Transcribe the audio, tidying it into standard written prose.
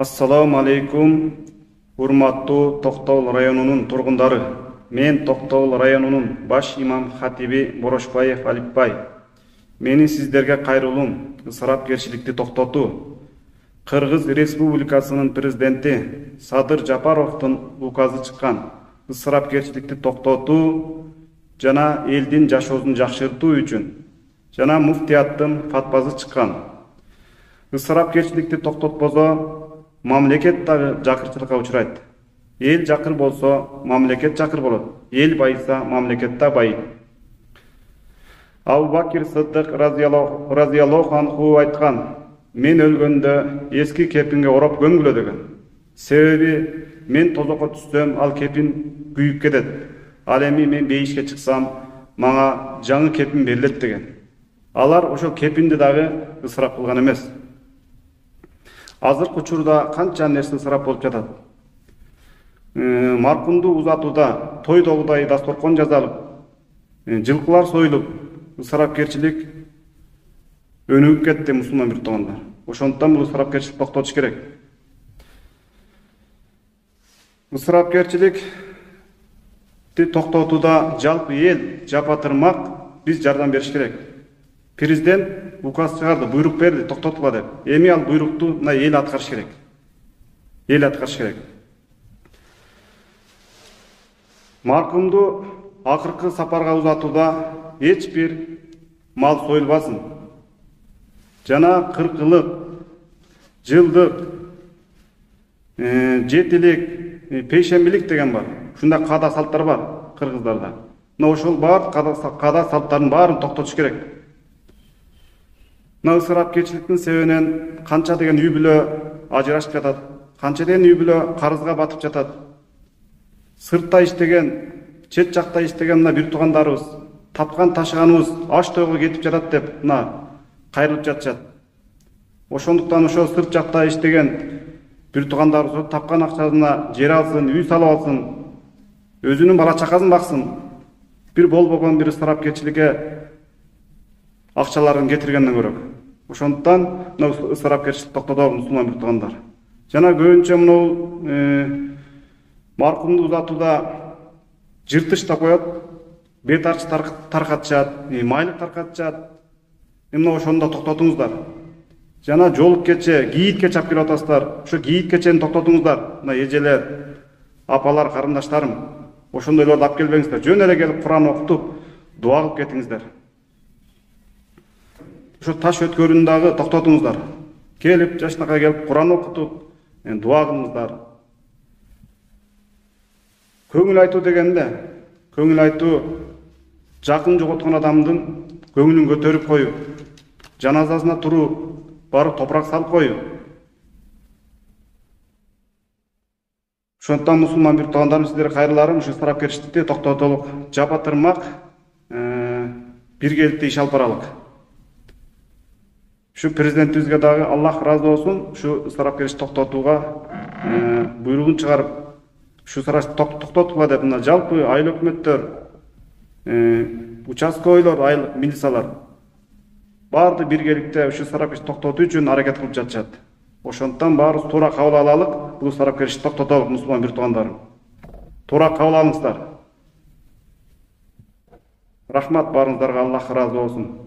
Assalamu алейкум, урматтуу Токтогул районунун тургундары. Мен Токтогул районунун баш имам хатиби Борошбаев Алипбай. Менин сиздерге кайрылуум ысырапкерчиликти токтотуу. Кыргыз Республикасынын президенти Садыр Жапаровдун указы чыккан ысырапкерчиликти токтотуу жана элдин жашоосун жакшыртуу үчүн жана муфтияттын фатвасы чыккан. Ысырапкерчиликти токтотпосо мамлекет дагы жакырчылыкка учурайт. Эл жакыр болсо, мамлекет жакыр болот. Эл байыса, мамлекет да байыйт. Абу Бакир Сыддык разияллаху анху айткан: "Мен өлгөндө эски кепинге ороп көмгүлө" деген. Себеби мен тозокко түссөм, ал кепин күйүп кетет. Ал эми мен бейишке чыксам, мага жаңы кепин берилет деген. Алар ошо кепинди дагы ысырап кылган эмес. Азыркы учурда канча нерсе ысырап болуп жатат. Маркумду узатууда тойдогудай дасторкон жасалып, жылкылар союлуп, ысырапкерчилик өнүгүп кетти мусулман биртугандар. Ошондуктан бул ысырапкерчиликти токтотуш керек. Ысырапкерчиликти токтотууда жалпы эл жапатырмак биз жардам бериш керек. Президент указ чыгарды, буйрук берди, токтотула деп. Эми ал буйрукту эл аткарыш керек. Эл аткарыш керек. Маркумду акыркы сапарга узатууда эч бир мал союлбасын. Жана 40-ылык, жылдык, 7-илик, пейшембилик деген бар. Ушундай каада салттар бар кыргыздарда. Ошол бар каада салттардын баарын токтотуш керек. Ысырапкерчиликтин себебинен канча деген үй бүлө ажырашып жатат, канча деген үй бүлө карызга батып жатат. Сыртта иштеген, чет жакта иштеген бир туугандарыбыз, тапкан ташыганыбыз аш тойго кетип жатат деп кайрылып жатышат. Ошондуктан ошо сырт жакта иштеген бир туугандарыбыз тапкан акчасына жер алсын, үй салып алсын, өзүнүн бала чакасын баксын. Бир болбогон бир ысырапкерчиликке акчаларын кетиргенден көрөк. Ошондуктан ысырапкерчиликти токтотолу мусулман биртугандар. Жана көбүнчө маркумду узатууда жыртыш да коет, бет арчы таркатышат, майлык таркатышат. Ошону да токтотуңуздар. Жана жолук кече, кийитке чап келип атасыздар. Ошо кийит кечени токтотуңуздар. Эжелер, апалар, карындаштарым, ошондойлорду алып келбеңиздер. Жөн эле келип Куран окутуп, дуа кылып кетиңиздер. Ошо таш өткөрүүнү дагы токтотуңуздар. Келип, жашынакай келип, Куран окутуп, дуа кылыңыздар. Көңүл айтуу дегенде, көңүл айтуу жакын жоготкон адамдын көңүлүн көтөрүп коюу, жаназасына туруу, барып топурак салып коюу. Ошондуктан мусулман биртугандарым, сиздерге кайрыларым, ушу ысырапкерчиликти токтотолук, жапатырмак биргеликте иш алып баралык. Şu президентибизге дагы Аллах разы болсун, şu ысырапкерчиликти токтотууга буйругун чыгарып, şu ысырапкерчиликти токтотула деп жалпы айыл өкмөттөр, участковыйлар, айыл милициялар баарды биргеликте şu ысырапкерчиликти токтотуу үчүн аракет кылып жатышат. Ошондуктан баарыбыз туура кабыл алалык, бул ысырапкерчиликти токтотолук мусулман биртугандарым. Туура кабыл алыңыздар. Рахмат баарыңыздарга, Аллах разы болсун.